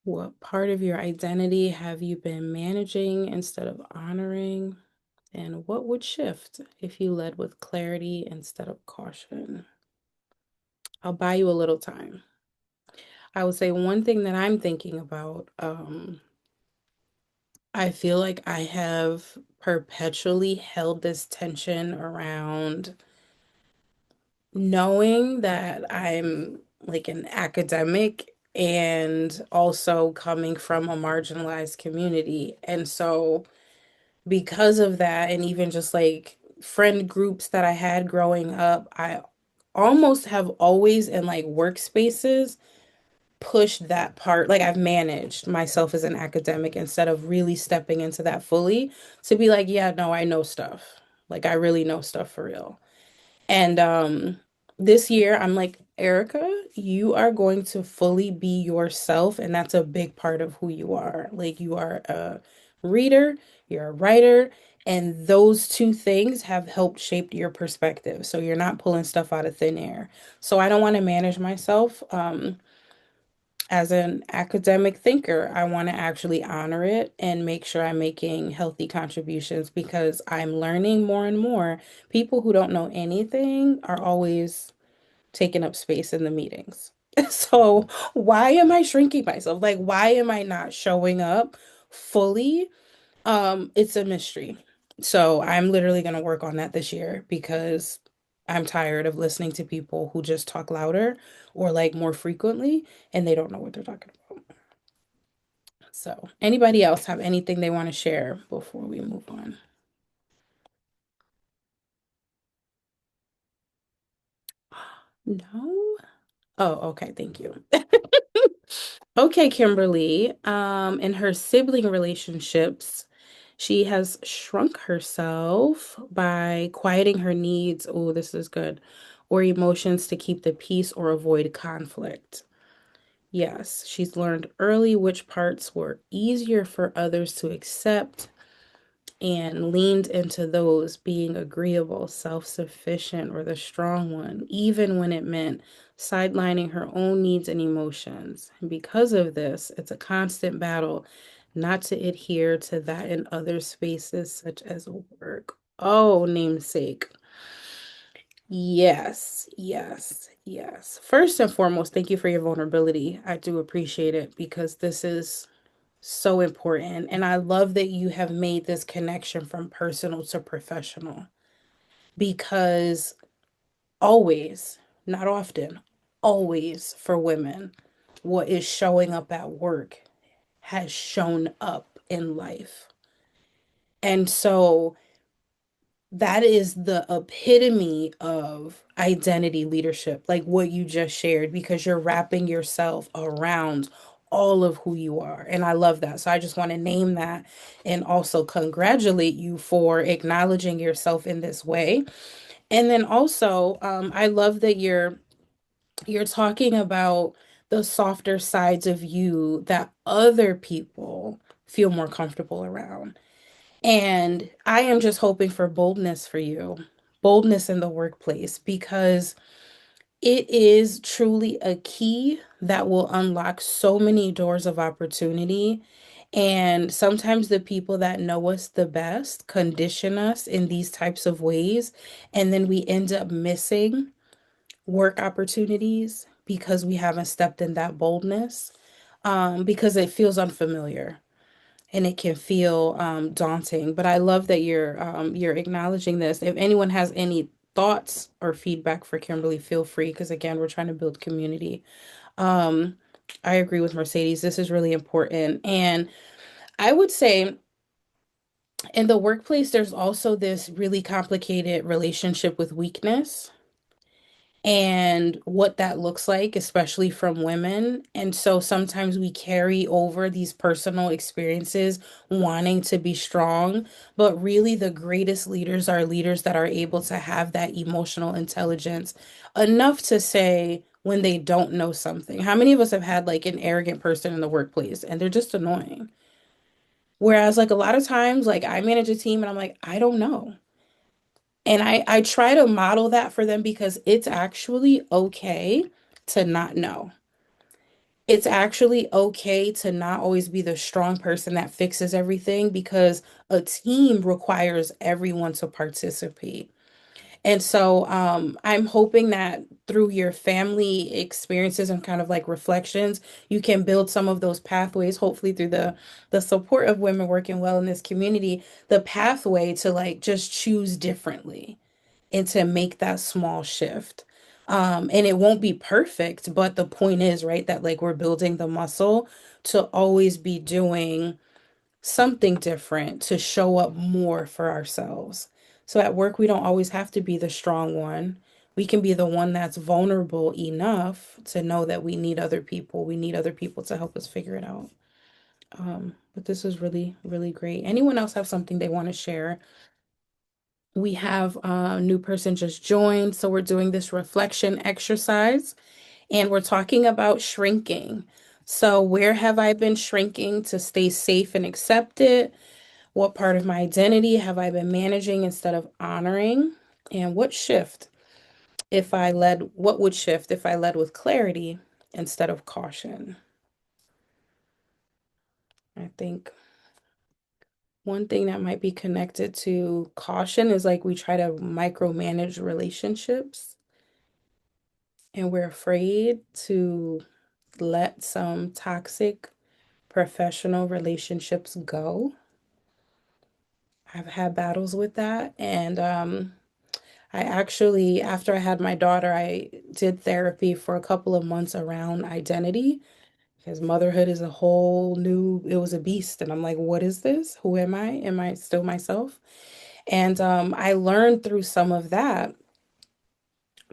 What part of your identity have you been managing instead of honoring? And what would shift if you led with clarity instead of caution? I'll buy you a little time. I would say one thing that I'm thinking about, I feel like I have perpetually held this tension around knowing that I'm like an academic and also coming from a marginalized community. And so, because of that, and even just like friend groups that I had growing up, I almost have always in like workspaces pushed that part. Like I've managed myself as an academic instead of really stepping into that fully to be like, yeah, no, I know stuff. Like I really know stuff for real. And this year I'm like, Erica, you are going to fully be yourself, and that's a big part of who you are. Like you are a reader, you're a writer, and those two things have helped shape your perspective. So you're not pulling stuff out of thin air. So I don't want to manage myself. As an academic thinker, I want to actually honor it and make sure I'm making healthy contributions because I'm learning more and more. People who don't know anything are always taking up space in the meetings. So, why am I shrinking myself? Like, why am I not showing up fully? It's a mystery. So, I'm literally going to work on that this year because I'm tired of listening to people who just talk louder or like more frequently and they don't know what they're talking about. So, anybody else have anything they want to share before we move on? No? Oh, okay, thank you. Okay, Kimberly. In her sibling relationships, she has shrunk herself by quieting her needs. Oh, this is good. Or emotions to keep the peace or avoid conflict. Yes, she's learned early which parts were easier for others to accept and leaned into those being agreeable, self-sufficient, or the strong one, even when it meant sidelining her own needs and emotions. And because of this, it's a constant battle not to adhere to that in other spaces, such as work. Oh, namesake. Yes, yes, yes. First and foremost, thank you for your vulnerability. I do appreciate it because this is so important. And I love that you have made this connection from personal to professional because always, not often, always for women, what is showing up at work has shown up in life. And so that is the epitome of identity leadership, like what you just shared, because you're wrapping yourself around all of who you are. And I love that. So I just want to name that and also congratulate you for acknowledging yourself in this way. And then also, I love that you're talking about the softer sides of you that other people feel more comfortable around. And I am just hoping for boldness for you, boldness in the workplace, because it is truly a key that will unlock so many doors of opportunity. And sometimes the people that know us the best condition us in these types of ways. And then we end up missing work opportunities because we haven't stepped in that boldness, because it feels unfamiliar and it can feel daunting. But I love that you're acknowledging this. If anyone has any thoughts or feedback for Kimberly, feel free because again, we're trying to build community. Um, I agree with Mercedes. This is really important. And I would say in the workplace, there's also this really complicated relationship with weakness and what that looks like, especially from women. And so sometimes we carry over these personal experiences wanting to be strong, but really the greatest leaders are leaders that are able to have that emotional intelligence enough to say when they don't know something. How many of us have had like an arrogant person in the workplace and they're just annoying? Whereas like a lot of times, like I manage a team and I'm like, I don't know. And I try to model that for them because it's actually okay to not know. It's actually okay to not always be the strong person that fixes everything because a team requires everyone to participate. And so I'm hoping that through your family experiences and kind of like reflections, you can build some of those pathways, hopefully through the support of women working well in this community, the pathway to like just choose differently and to make that small shift. And it won't be perfect, but the point is, right, that like we're building the muscle to always be doing something different to show up more for ourselves. So at work, we don't always have to be the strong one. We can be the one that's vulnerable enough to know that we need other people. We need other people to help us figure it out. But this is really, really great. Anyone else have something they want to share? We have a new person just joined, so we're doing this reflection exercise and we're talking about shrinking. So, where have I been shrinking to stay safe and accepted? What part of my identity have I been managing instead of honoring? And what would shift if I led with clarity instead of caution? I think one thing that might be connected to caution is like we try to micromanage relationships and we're afraid to let some toxic professional relationships go. I've had battles with that. And I actually, after I had my daughter, I did therapy for a couple of months around identity because motherhood is a whole new, it was a beast. And I'm like, what is this? Who am I? Am I still myself? And I learned through some of that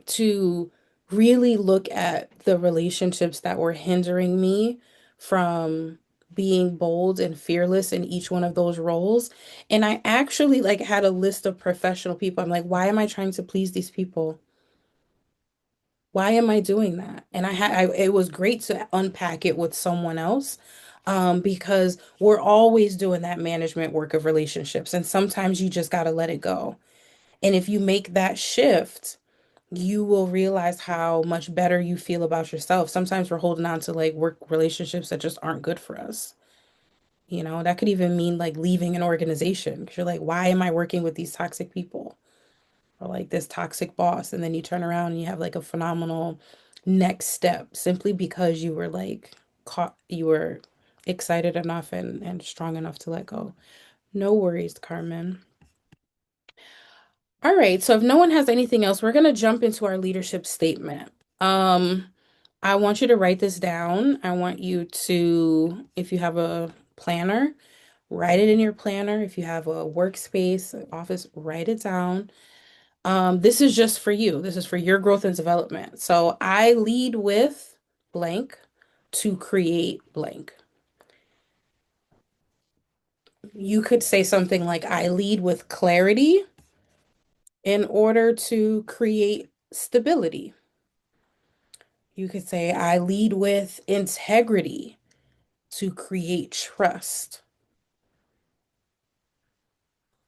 to really look at the relationships that were hindering me from being bold and fearless in each one of those roles. And I actually like had a list of professional people. I'm like, why am I trying to please these people? Why am I doing that? And it was great to unpack it with someone else. Because we're always doing that management work of relationships, and sometimes you just got to let it go. And if you make that shift, you will realize how much better you feel about yourself. Sometimes we're holding on to like work relationships that just aren't good for us. You know, that could even mean like leaving an organization because you're like, why am I working with these toxic people or like this toxic boss? And then you turn around and you have like a phenomenal next step simply because you were like you were excited enough and strong enough to let go. No worries, Carmen. All right, so if no one has anything else, we're going to jump into our leadership statement. Um, I want you to write this down. I want you to, if you have a planner, write it in your planner. If you have a workspace, an office, write it down. This is just for you. This is for your growth and development. So I lead with blank to create blank. You could say something like, I lead with clarity in order to create stability. You could say, I lead with integrity to create trust.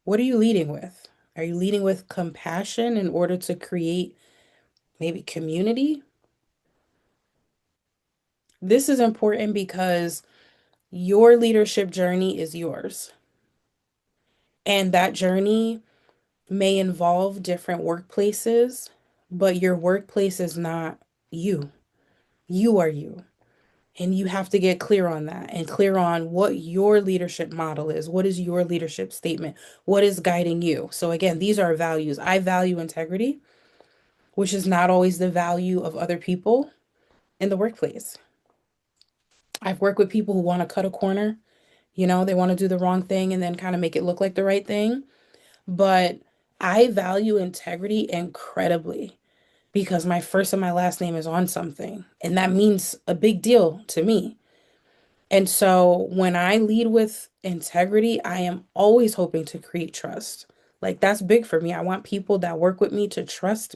What are you leading with? Are you leading with compassion in order to create maybe community? This is important because your leadership journey is yours. And that journey may involve different workplaces, but your workplace is not you. You are you. And you have to get clear on that and clear on what your leadership model is. What is your leadership statement? What is guiding you? So, again, these are values. I value integrity, which is not always the value of other people in the workplace. I've worked with people who want to cut a corner, they want to do the wrong thing and then kind of make it look like the right thing. But I value integrity incredibly because my first and my last name is on something, and that means a big deal to me. And so when I lead with integrity, I am always hoping to create trust. Like that's big for me. I want people that work with me, to trust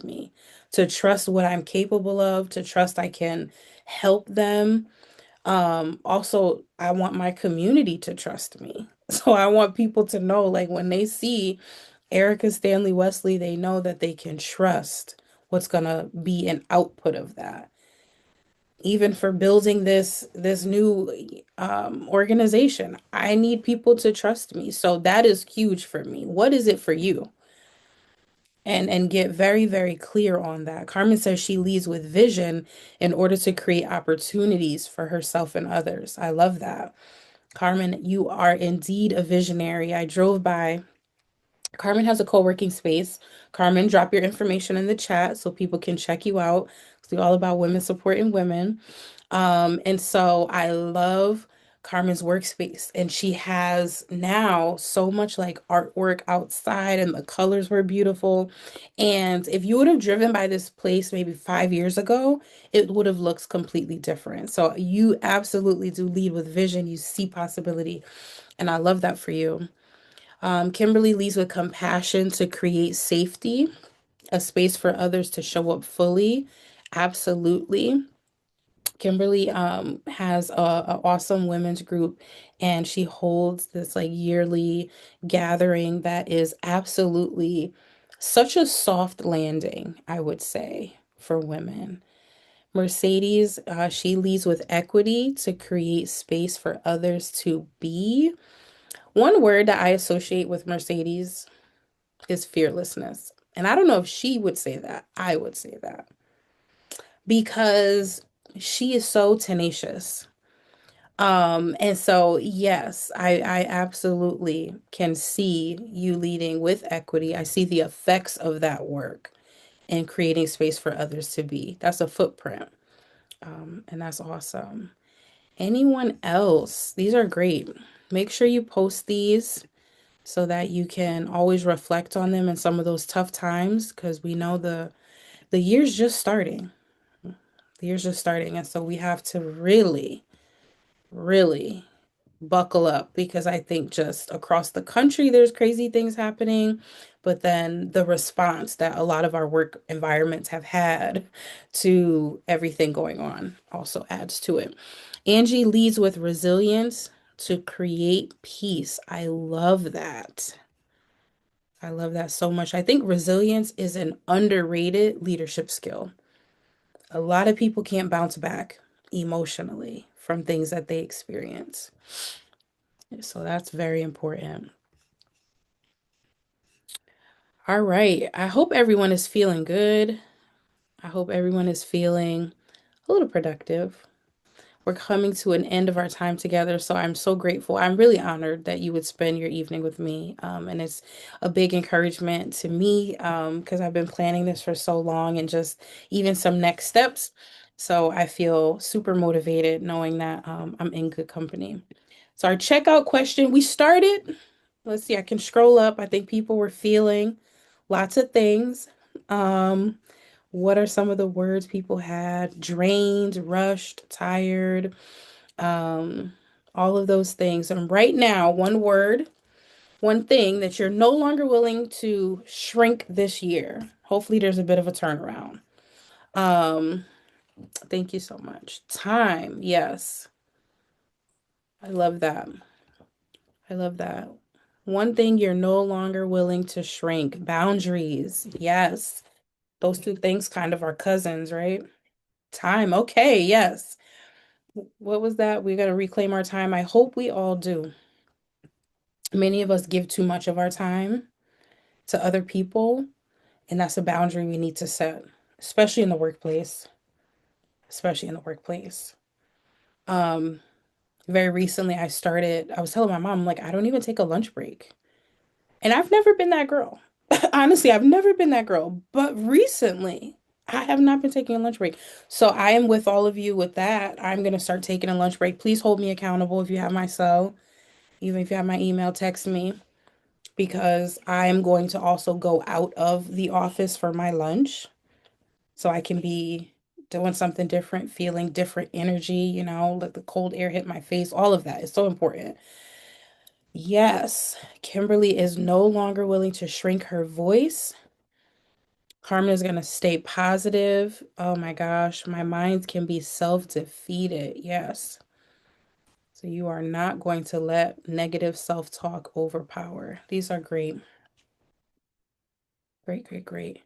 what I'm capable of, to trust I can help them. Also, I want my community to trust me. So I want people to know, like, when they see Erica Stanley Wesley, they know that they can trust what's going to be an output of that. Even for building this new organization, I need people to trust me. So that is huge for me. What is it for you? And get very, very clear on that. Carmen says she leads with vision in order to create opportunities for herself and others. I love that. Carmen, you are indeed a visionary. I drove by. Carmen has a co-working space. Carmen, drop your information in the chat so people can check you out. It's all about women supporting women. And so I love Carmen's workspace, and she has now so much like artwork outside, and the colors were beautiful. And if you would have driven by this place maybe 5 years ago, it would have looked completely different. So you absolutely do lead with vision. You see possibility, and I love that for you. Kimberly leads with compassion to create safety, a space for others to show up fully. Absolutely. Kimberly has a awesome women's group, and she holds this like yearly gathering that is absolutely such a soft landing, I would say, for women. Mercedes, she leads with equity to create space for others to be. One word that I associate with Mercedes is fearlessness. And I don't know if she would say that. I would say that because she is so tenacious. And so yes, I absolutely can see you leading with equity. I see the effects of that work and creating space for others to be. That's a footprint. And that's awesome. Anyone else? These are great. Make sure you post these so that you can always reflect on them in some of those tough times because we know the year's just starting. The year's just starting, and so we have to really, really buckle up because I think just across the country there's crazy things happening, but then the response that a lot of our work environments have had to everything going on also adds to it. Angie leads with resilience to create peace. I love that. I love that so much. I think resilience is an underrated leadership skill. A lot of people can't bounce back emotionally from things that they experience. So that's very important. All right. I hope everyone is feeling good. I hope everyone is feeling a little productive. We're coming to an end of our time together, so I'm so grateful. I'm really honored that you would spend your evening with me. And it's a big encouragement to me because I've been planning this for so long and just even some next steps. So I feel super motivated knowing that I'm in good company. So our checkout question, we started. Let's see, I can scroll up. I think people were feeling lots of things. Um, what are some of the words people had? Drained, rushed, tired, um, all of those things. And right now, one word, one thing that you're no longer willing to shrink this year. Hopefully, there's a bit of a turnaround. Um, thank you so much. Time, yes. I love that. I love that. One thing you're no longer willing to shrink. Boundaries, yes. Those two things kind of are cousins, right? Time, okay, yes. What was that? We got to reclaim our time. I hope we all do. Many of us give too much of our time to other people, and that's a boundary we need to set, especially in the workplace, especially in the workplace. Um, very recently I was telling my mom, like, I don't even take a lunch break. And I've never been that girl. Honestly, I've never been that girl. But recently, I have not been taking a lunch break. So I am with all of you with that. I'm going to start taking a lunch break. Please hold me accountable if you have my cell. Even if you have my email, text me because I am going to also go out of the office for my lunch so I can be doing something different, feeling different energy, let the cold air hit my face. All of that is so important. Yes, Kimberly is no longer willing to shrink her voice. Carmen is going to stay positive. Oh my gosh, my mind can be self-defeated. Yes. So you are not going to let negative self-talk overpower. These are great. Great, great, great.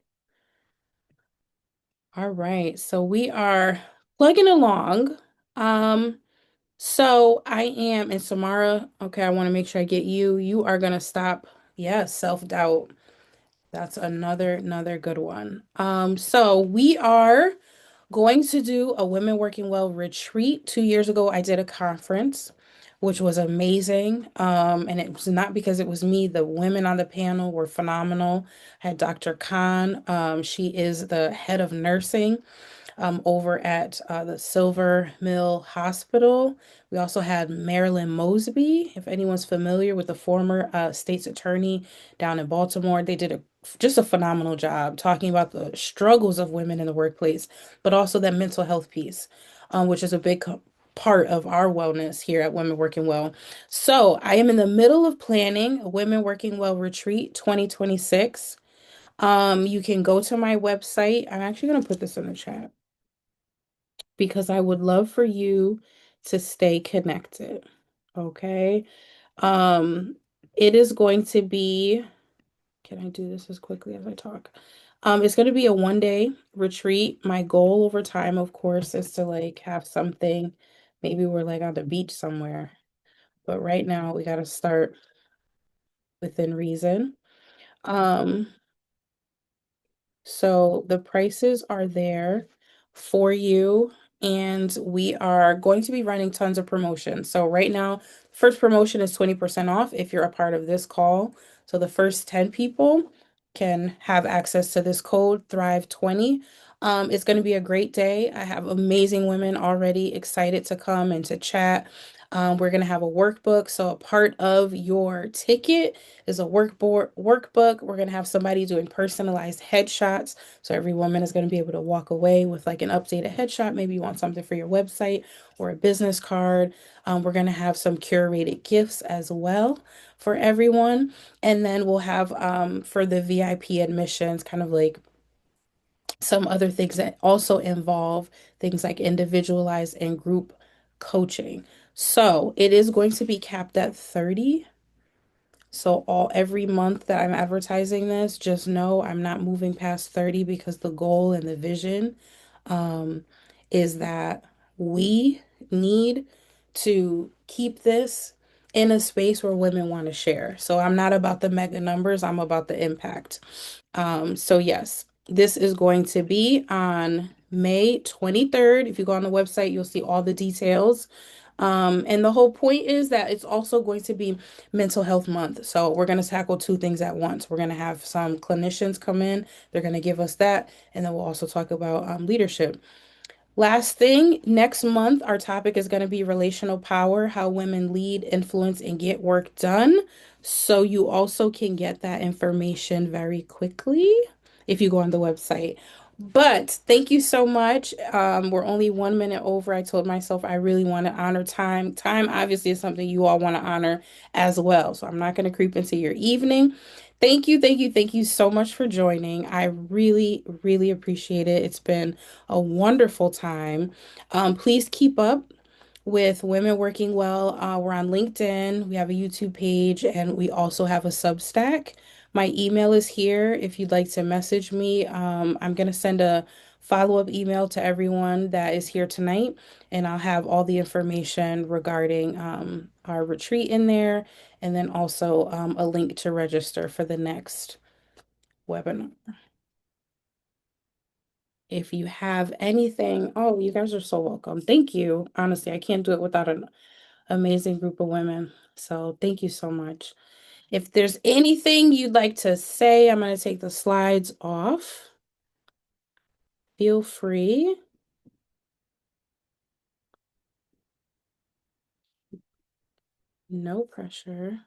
All right. So we are plugging along. Um, so I am, and Samara, okay, I want to make sure I get you. You are gonna stop. Yes, self-doubt. That's another good one. So we are going to do a Women Working Well retreat. 2 years ago, I did a conference, which was amazing. And it was not because it was me. The women on the panel were phenomenal. I had Dr. Khan. She is the head of nursing over at the Silver Mill Hospital. We also had Marilyn Mosby, if anyone's familiar with the former state's attorney down in Baltimore. They did just a phenomenal job talking about the struggles of women in the workplace, but also that mental health piece, which is a big part of our wellness here at Women Working Well. So I am in the middle of planning a Women Working Well retreat 2026. You can go to my website. I'm actually going to put this in the chat because I would love for you to stay connected. Okay. Um, it is going to be, can I do this as quickly as I talk? It's going to be a 1 day retreat. My goal over time, of course, is to like have something. Maybe we're like on the beach somewhere, but right now we got to start within reason. Um, So the prices are there for you, and we are going to be running tons of promotions. So right now, first promotion is 20% off if you're a part of this call. So the first 10 people can have access to this code Thrive20. It's going to be a great day. I have amazing women already excited to come and to chat. We're going to have a workbook. So a part of your ticket is a workbook. We're going to have somebody doing personalized headshots. So every woman is going to be able to walk away with like an updated headshot. Maybe you want something for your website or a business card. We're going to have some curated gifts as well for everyone. And then we'll have for the VIP admissions, kind of like some other things that also involve things like individualized and group coaching. So it is going to be capped at 30. So every month that I'm advertising this, just know I'm not moving past 30 because the goal and the vision um, is that we need to keep this in a space where women want to share. So I'm not about the mega numbers, I'm about the impact. So yes, this is going to be on May 23rd. If you go on the website, you'll see all the details. And the whole point is that it's also going to be Mental Health Month. So we're going to tackle two things at once. We're going to have some clinicians come in, they're going to give us that, and then we'll also talk about leadership. Last thing, next month, our topic is going to be relational power, how women lead, influence, and get work done. So you also can get that information very quickly if you go on the website. But thank you so much. We're only 1 minute over. I told myself I really want to honor time. Time obviously is something you all want to honor as well. So I'm not going to creep into your evening. Thank you so much for joining. I really, really appreciate it. It's been a wonderful time. Please keep up with Women Working Well. We're on LinkedIn, we have a YouTube page, and we also have a Substack. My email is here if you'd like to message me. I'm going to send a follow-up email to everyone that is here tonight, and I'll have all the information regarding our retreat in there, and then also a link to register for the next webinar. If you have anything, oh, you guys are so welcome. Thank you. Honestly, I can't do it without an amazing group of women. So thank you so much. If there's anything you'd like to say, I'm going to take the slides off. Feel free. No pressure.